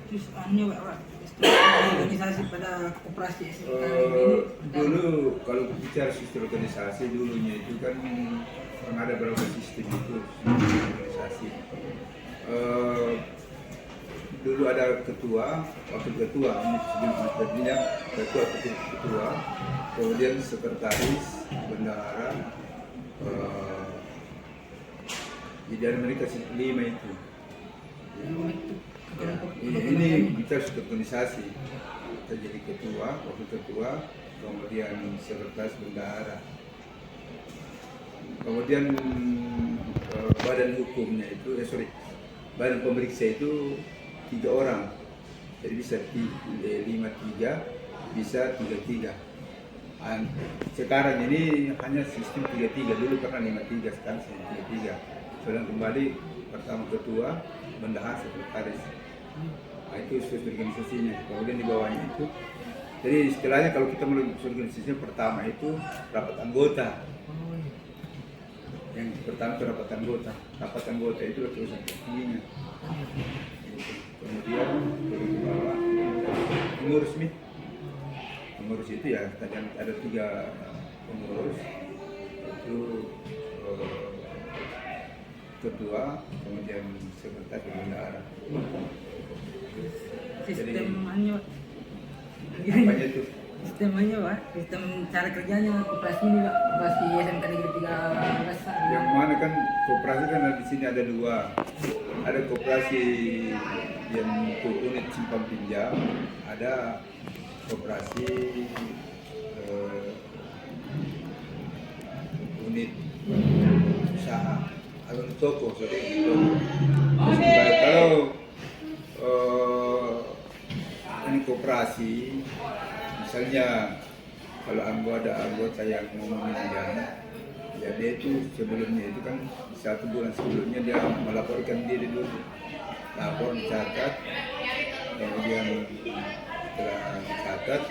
Terus Pak, organisasi pada koperasi SMK ini Dulu kalau bicara sistem organisasi dulunya itu kan pernah ada beberapa sistem itu sistem organisasi. Eh, Dulu ada ketua, wakil ketua, ini sebelum tadinya ketua, ketua, kemudian sekretaris, bendahara, jadi mereka 5 itu. Ya, ini kita sudah organisasi, kita jadi ketua, wakil ketua, kemudian sekretaris bendahara, kemudian badan hukumnya itu, badan pemeriksa itu 3 orang, jadi bisa 5-3, bisa 3-3. Sekarang ini hanya sistem 3-3, dulu pernah 5-3, sekarang sistem 3-3. Sekarang kembali pertama ketua, bendahara, sekretaris. Nah, itu sesuai organisasinya. Kemudian di bawahnya itu, jadi istilahnya kalau kita mulai organisasinya pertama itu rapat anggota. Yang pertama itu rapat anggota. Rapat anggota itu urusan tertingginya. Kemudian dari bawah pengurus nih. Pengurus itu ya ada 3 pengurus. Itu ketua, kemudian sekretaris dan bendahara. Sistemnya Apanya itu? sistemnya Pak, sistem cara kerjanya koperasi ini Pak, koperasi SMK Negeri 13 Pak. Yang mana kan koperasi kan di sini ada 2. Ada koperasi yang untuk unit simpan pinjam, ada koperasi unit usaha atau toko, kalau ini koperasi, misalnya kalau anggota yang mau meminjam, ya dia itu sebelumnya itu kan 1 bulan sebelumnya dia melaporkan diri dulu, lapor dicatat, kemudian setelah dicatat,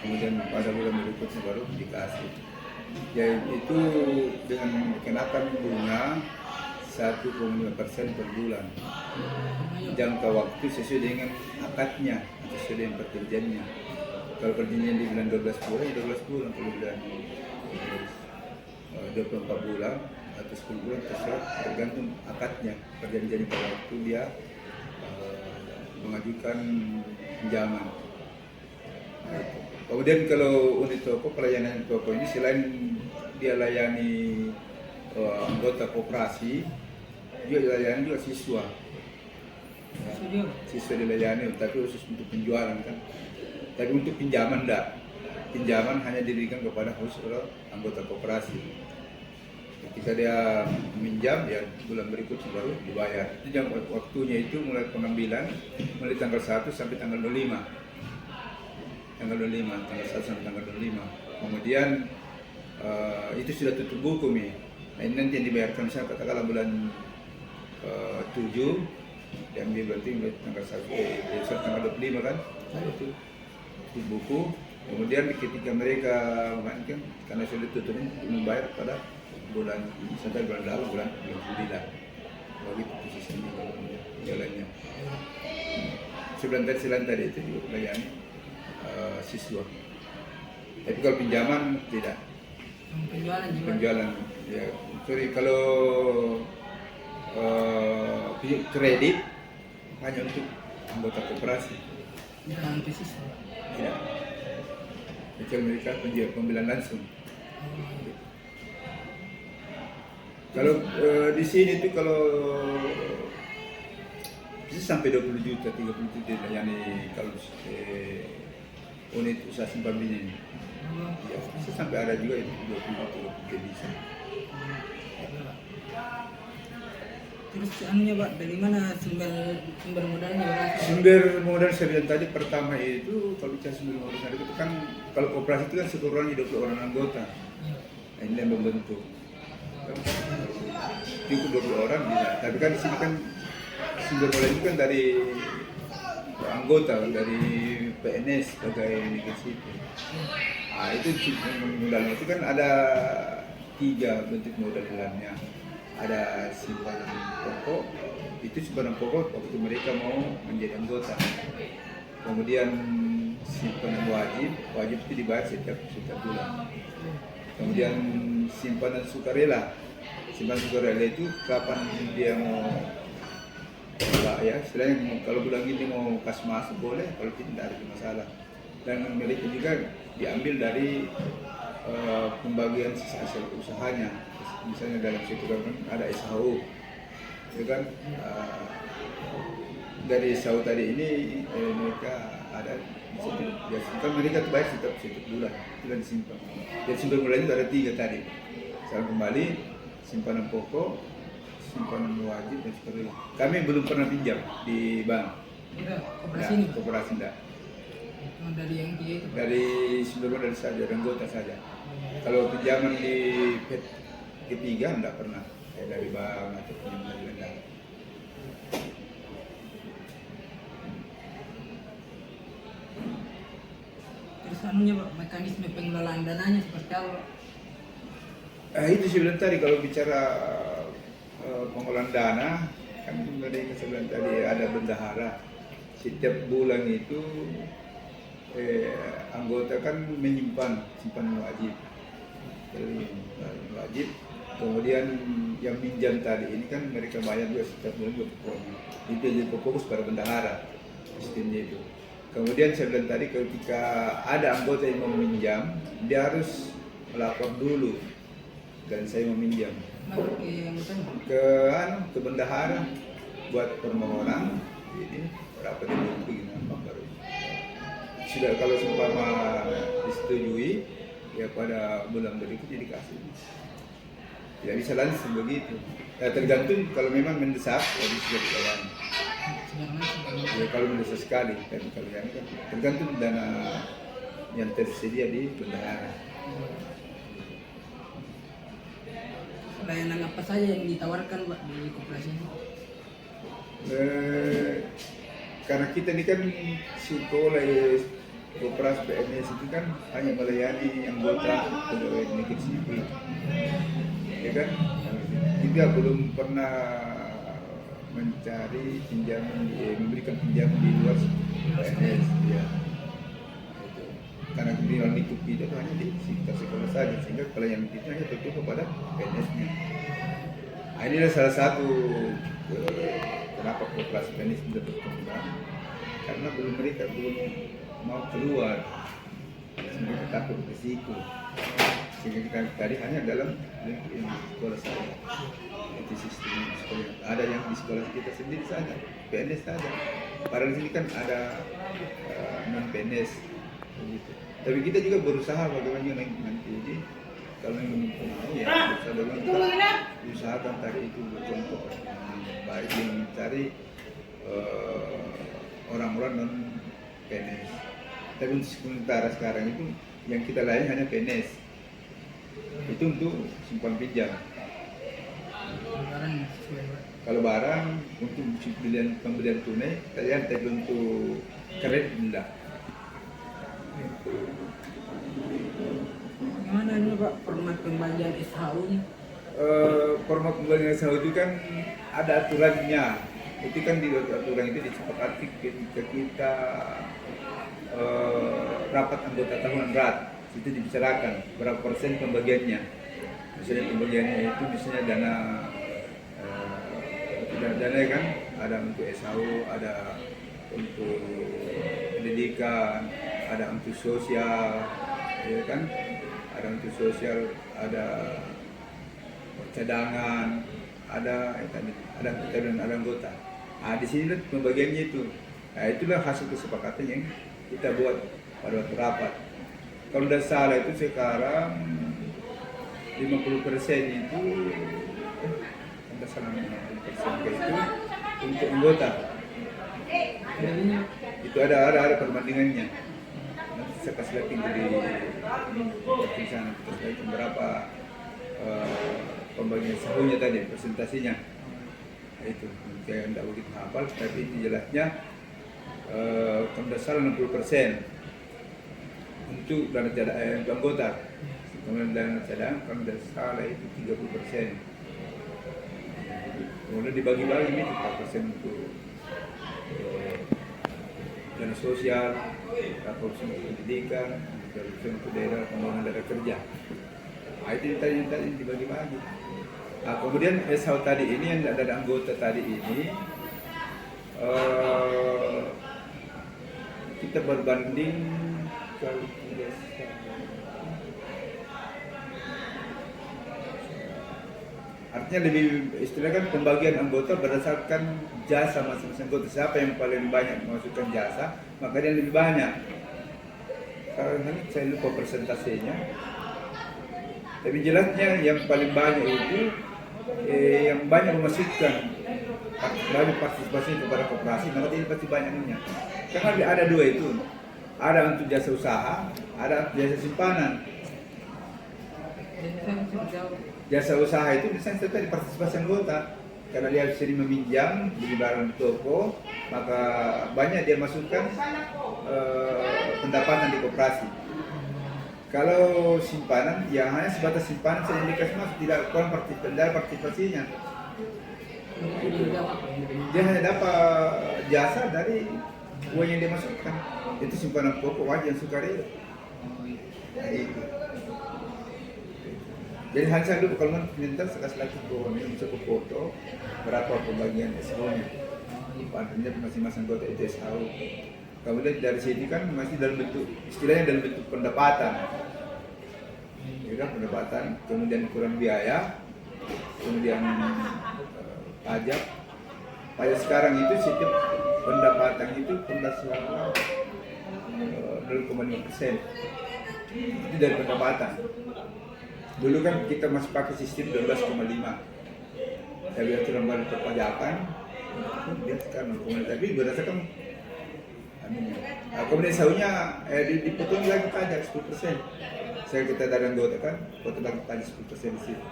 kemudian pada bulan berikutnya baru dikasih. Ya itu dengan dikenakan bunga 1,5% per bulan. Jangka waktu sesuai dengan akadnya, sesuai dengan perjanjiannya. Kalau perjanjian di bulan 12 bulan, ya 12 bulan. Kalau bulan 24 bulan atau 10 bulan, tergantung akadnya. Perjanjiannya pada waktu dia mengajukan pinjaman. Nah, kemudian kalau unit toko, pelayanan toko ini selain dia layani anggota koperasi, juga dilayani juga siswa. Ya, siswa dilayani, tapi khusus untuk penjualan kan. Tapi untuk pinjaman enggak. Pinjaman hanya diberikan kepada khusus anggota koperasi. Ketika dia minjam, ya bulan berikutnya baru dibayar. Itu jam waktunya itu mulai pengambilan, mulai tanggal 1 sampai tanggal 25. Tanggal 1 sampai tanggal 25. Kemudian itu sudah tutup buku nih. Nah, ini nanti yang dibayarkan misalnya katakanlah bulan 7, diambil berarti mulai tanggal 1, tanggal 25 kan? Itu tutup buku. Kemudian ketika mereka mengajukan, karena sudah tutup, membayar pada bulan sampai bulan lalu, bulan 9. Begitu sistemnya jalannya. Selain tadi itu juga melayani siswa. Tapi kalau pinjaman tidak. Penjualan ya. Sorry, kalau kredit hanya untuk anggota koperasi. Tidak. Kecuali mereka pembelian langsung. Kalau di sini tuh kalau bisa sampai 20 juta, 30 juta dilayani kalau unit usaha simpan pinjam ini. Ya, bisa sampai ada juga itu 20 juta bisa. Terus anunya Pak, dari mana sumber modalnya Pak? Sumber modal saya bilang tadi pertama itu kalau bicara sumber modal itu kan kalau koperasi itu kan sekurang-kurangnya 20 orang anggota. Nah, ini yang membentuk. Itu 20 orang bisa. Tapi kan di sini kan sumber modal itu kan dari anggota, dari PNS sebagai negara sipil. Nah, itu modalnya itu kan ada 3 bentuk modal dalamnya. Ada simpanan pokok, itu simpanan pokok waktu mereka mau menjadi anggota. Kemudian simpanan wajib itu dibayar setiap bulan. Kemudian simpanan sukarela itu kapan dia mau ya, istilahnya kalau bulan ini mau kas masuk boleh, kalau tidak ada masalah. Dan mereka juga diambil dari pembagian sisa hasil usahanya. Misalnya dalam situ kan ada SHU, ya kan? Dari SHU tadi ini mereka ada kan mereka bayar setiap bulan disimpan. Jadi simpan bulan itu ada 3 tadi. Sekarang kembali simpanan pokok, simpanan wajib dan sukarela. Kami belum pernah pinjam di bank. Koperasi ini. Koperasi enggak. Dari yang dia itu. Dari sebelumnya dari saja anggota saja. Kalau pinjaman di ketiga enggak pernah. Kayak dari bank atau pinjaman dari enggak. Terus anunya Pak, mekanisme pengelolaan dananya seperti apa? Itu saya bilang tadi kalau bicara pengelolaan dana kan mereka saya bilang tadi ada bendahara. Setiap bulan itu anggota kan menyimpan simpanan wajib. Jadi wajib. Kemudian yang minjam tadi ini kan mereka bayar juga setiap bulan buat pokoknya. Itu jadi fokus pada bendahara sistemnya itu. Kemudian saya bilang tadi ketika ada anggota yang mau meminjam, dia harus melapor dulu dan saya meminjam ke bendahara buat permohonan ini berapa begini baru sudah kalau seumpama disetujui ya pada bulan berikutnya dikasih. Tidak bisa langsung begitu. Tergantung kalau memang mendesak ya bisa dilayani. Ya kalau mendesak sekali, tapi kalau yang kan tergantung dana yang tersedia di bendahara. Layanan apa saja yang ditawarkan Pak di koperasi ini? Karena kita ini kan sekolah koperasi PNS itu kan hanya melayani anggota pegawai negeri sipil, ya kan? Kita belum pernah mencari pinjaman, memberikan pinjaman di luar PNS, ya. Itu. Karena kemudian lingkup kita itu hanya di sekitar sekolah saja, sehingga pelayanan itu hanya tertutup kepada PNS-nya. Nah, ini adalah salah satu kenapa koperasi PNS tidak berkembang, karena mereka belum mau keluar, sehingga kita takut risiko. Sehingga kita tadi hanya dalam lingkup sekolah saja. Itu sistem sekolah. Ada yang di sekolah kita sendiri saja, PNS saja. Padahal di sini kan ada non PNS, begitu. Tapi kita juga berusaha bagaimana nanti ini kalau memang mau ya berusaha bagaimana usahakan tadi itu contoh baik yang mencari orang-orang non PNS. Tapi untuk sementara sekarang itu yang kita layani hanya PNS. Itu untuk simpan pinjam. Kalau barang untuk pembelian tunai, kalian tapi untuk kredit enggak. Gimana ini Pak format pembagian SHU-nya? Format pembagian SHU itu kan ada aturannya. Itu kan di aturan itu disepakati ketika kita rapat anggota tahunan RAT. Itu dibicarakan berapa persen pembagiannya. Misalnya pembagiannya itu misalnya dana kan ada untuk SHU, ada untuk pendidikan, ada untuk sosial, ya kan, ada untuk sosial, ada cadangan, ada anggota. Nah, di sini pembagiannya itu. Nah, itulah hasil kesepakatan yang kita buat pada waktu rapat. Kalau tidak salah itu sekarang 50% itu tidak salah 50% itu untuk anggota. Ya, itu ada perbandingannya. Nanti saya kasih lihat di sana kita lihat berapa pembagian sahunya tadi presentasinya. Itu saya tidak begitu hafal, tapi itu jelasnya kalau tidak salah 60% untuk dana cadangan untuk anggota. Kemudian dana cadangan kalau tidak salah itu 30%. Kemudian dibagi-bagi nih 4% untuk dana sosial, 4% untuk pendidikan, 4% untuk daerah pembangunan daerah kerja. Nah, itu tadi dibagi-bagi. Nah, kemudian SHO tadi ini yang ada anggota tadi ini kita berbanding kalau tidak salah, artinya lebih istilahnya kan pembagian anggota berdasarkan jasa masing-masing anggota. Siapa yang paling banyak memasukkan jasa, maka dia lebih banyak. Karena saya lupa persentasenya. Tapi jelasnya yang paling banyak itu yang banyak memasukkan banyak partisipasi kepada koperasi, maka ini pasti banyaknya. Karena ada dua itu, ada untuk jasa usaha, ada untuk jasa simpanan. Jasa usaha itu misalnya tadi partisipasi anggota, karena dia sering meminjam beli barang di toko, maka banyak dia masukkan pendapatan di koperasi. Kalau simpanan, ya hanya sebatas simpanan saja dikasih masuk, tidak kurang partisipasinya. Dia hanya dapat jasa dari uang yang dia masukkan. Itu simpanan pokok wajib yang sukarela. Nah, itu. Jadi hanya saya dulu kalau minta sekali lagi bisa foto berapa pembagian SHO-nya. Artinya masing-masing anggota itu SHO. Kemudian dari sini kan masih dalam bentuk istilahnya dalam bentuk pendapatan. Ya kan, pendapatan, kemudian kurang biaya, kemudian pajak. Pajak sekarang itu setiap pendapatan itu penghasilan 0,5%. Itu dari pendapatan. Dulu kan kita masih pakai sistem 12,5. Tapi aturan baru perpajakan, dia sekarang 0,5. Tapi berdasarkan kemudian SHO-nya dipotong lagi pajak 10%. Saya kita dari anggota kan, potong lagi pajak 10% di situ.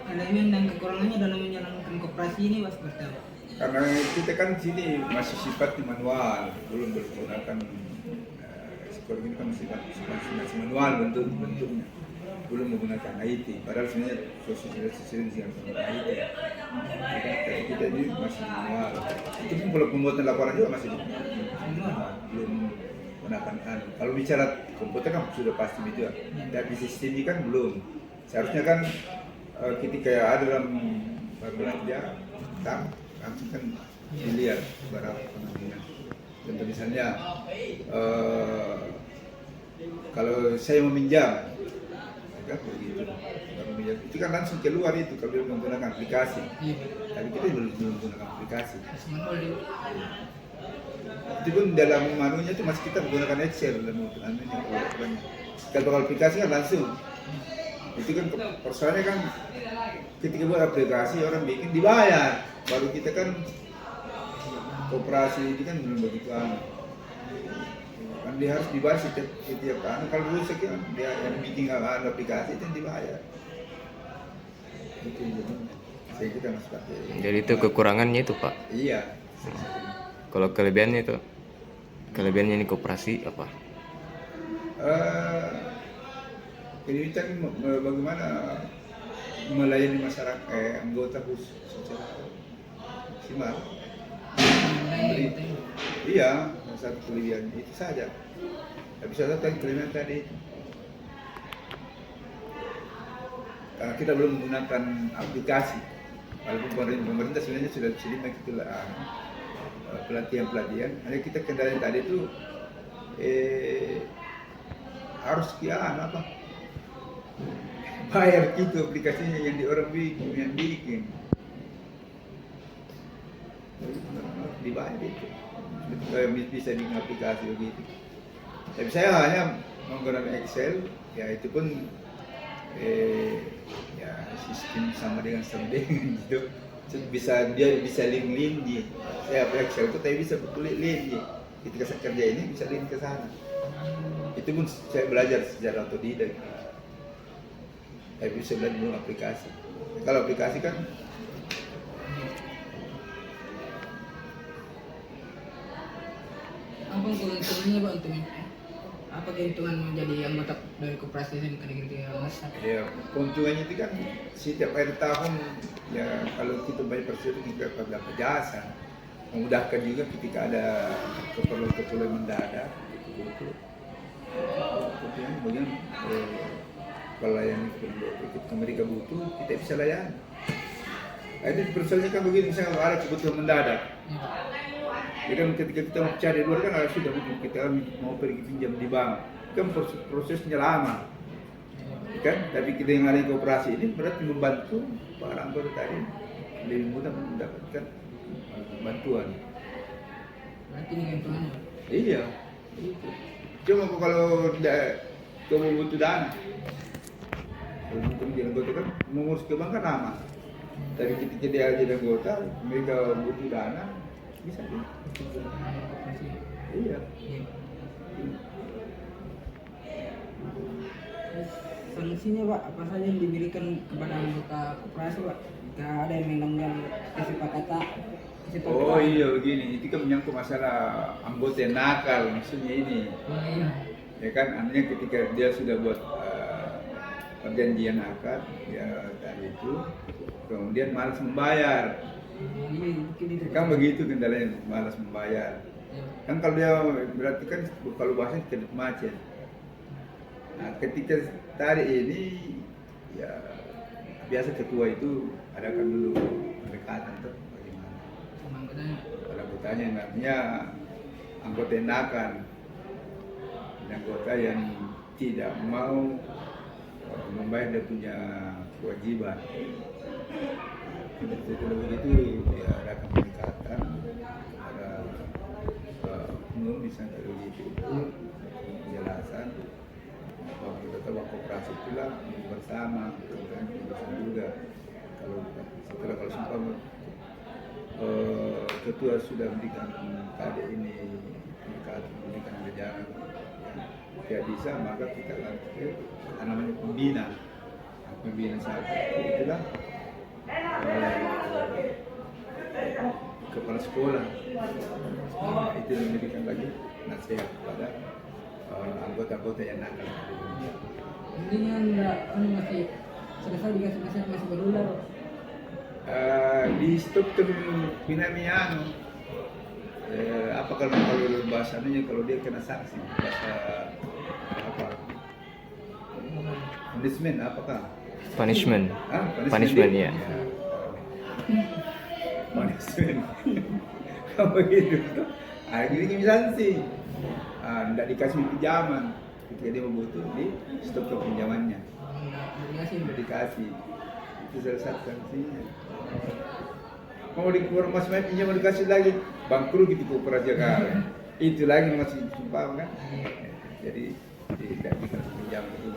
Elemen dan kekurangannya dalam menjalankan koperasi ini was seperti apa? Karena kita kan di sini masih sifatnya manual, belum menggunakan sekolah ini kan masih manual bentuknya, belum menggunakan IT. Padahal sebenarnya sosialisasi yang menggunakan IT. Kita ini masih manual. Itu pun kalau pembuatan laporan juga masih manual, belum menggunakan. Kalau bicara komputer kan sudah pasti itu, tapi sistem ini kan belum. Seharusnya kan ketika ada dalam belanja, langsung kan dilihat berapa penampilan. Contoh misalnya kalau saya meminjam, ya, begitu. Itu kan langsung keluar itu kalau menggunakan aplikasi. Tapi kita belum menggunakan aplikasi. Itu pun dalam manunya itu masih kita menggunakan Excel dalam anunya. Kalau aplikasi kan langsung. Itu kan persoalannya kan ketika buat aplikasi orang bikin dibayar, baru kita kan koperasi ini kan belum begitu kan dia harus dibayar setiap kan. Kalau rusak kan dia yang bikin aplikasi itu dibayar. Itu jadi kita masih pakai. Jadi itu kekurangannya itu Pak. Iya. Kalau kelebihannya ini koperasi apa? Ini kan bagaimana melayani masyarakat anggota khusus secara maksimal. Iya, satu kelebihan itu saja. Tapi satu kelebihan tadi itu. Karena kita belum menggunakan aplikasi. Walaupun pemerintah sebenarnya sudah sering kita pelatihan. Hanya kita kendala tadi itu harus bayar gitu aplikasinya yang di orang bikin dibayar itu bisa bikin aplikasi begitu. Tapi saya hanya menggunakan Excel, ya itu pun ya sistem sama dengan gitu. Dia bisa link di saya Excel itu tapi bisa betul link di ketika saya kerja ini bisa link ke sana. Itu pun saya belajar secara otodidak. Tapi bisa belajar belum aplikasi. Kalau aplikasi kan apa keuntungannya Pak untuk apa keuntungan menjadi anggota dari koperasi SMK Negeri 3 Mas? Ya, keuntungannya itu kan setiap akhir tahun ya kalau kita bayar persen itu kita dapat jasa. Memudahkan juga ketika ada keperluan mendadak gitu. Kemudian pelayanan ketika mereka butuh kita bisa layani. Nah, itu persoalannya kan begini, misalnya kalau ada kebutuhan mendadak. Ya kan ketika kita mau cari luar kan harus sudah mungkin kita mau pergi pinjam di bank, kan prosesnya lama. Kan, tapi kita yang ada di koperasi ini berarti membantu para anggota tadi lebih mudah mendapatkan bantuan. Berarti ini keuntungannya. Iya, itu. Cuma kalau tidak kamu butuh dana, kalau butuh jadi anggota kan mengurus ke bank kan lama. Tapi ketika dia jadi anggota, mereka butuh dana, bisa dia. Iya. Iya. Sanksinya Pak, apa saja yang diberikan kepada anggota koperasi Pak? Jika ada yang melanggar kesepakatan. Oh iya begini, itu kan menyangkut masalah anggota yang nakal, maksudnya ini. Oh iya. Ya kan, artinya ketika dia sudah buat perjanjian akad, ya tadi itu, kemudian malas membayar. Kan begitu kendalanya, malas membayar. Kan kalau dia berarti kan kalau bahasanya kena macet. Nah, ketika tadi ini ya biasa ketua itu adakan dulu pendekatan tuh bagaimana. Kalau anggotanya artinya anggota yang nakal, anggota yang tidak mau membayar dia punya kewajiban. Kalau begitu ya ada pendekatan ada misalnya kalau gitu penjelasan bahwa kita tahu koperasi itulah bersama kan bersama juga kalau sumpah ketua sudah berikan tadi ini pendekatan berikan ajaran tidak bisa maka kita lanjut ke namanya pembina saat itulah kepala sekolah itu yang memberikan lagi nasihat kepada anggota-anggota yang nakal. Ini yang masih selesai dikasih masih berulang. Di stop pinamian apa kalau bahasanya kalau dia kena sanksi bahasa apa punishment apakah Punishment. Punishment Ya. Punishment apa gitu gini sanksi tidak dikasih pinjaman ketika dia membutuh di stop ke pinjamannya dikasih itu salah satu sanksinya. Mau di masih main pinjam dikasih lagi bangkrut gitu koperasi kan itu lagi masih sumpah kan jadi tidak dikasih pinjam itu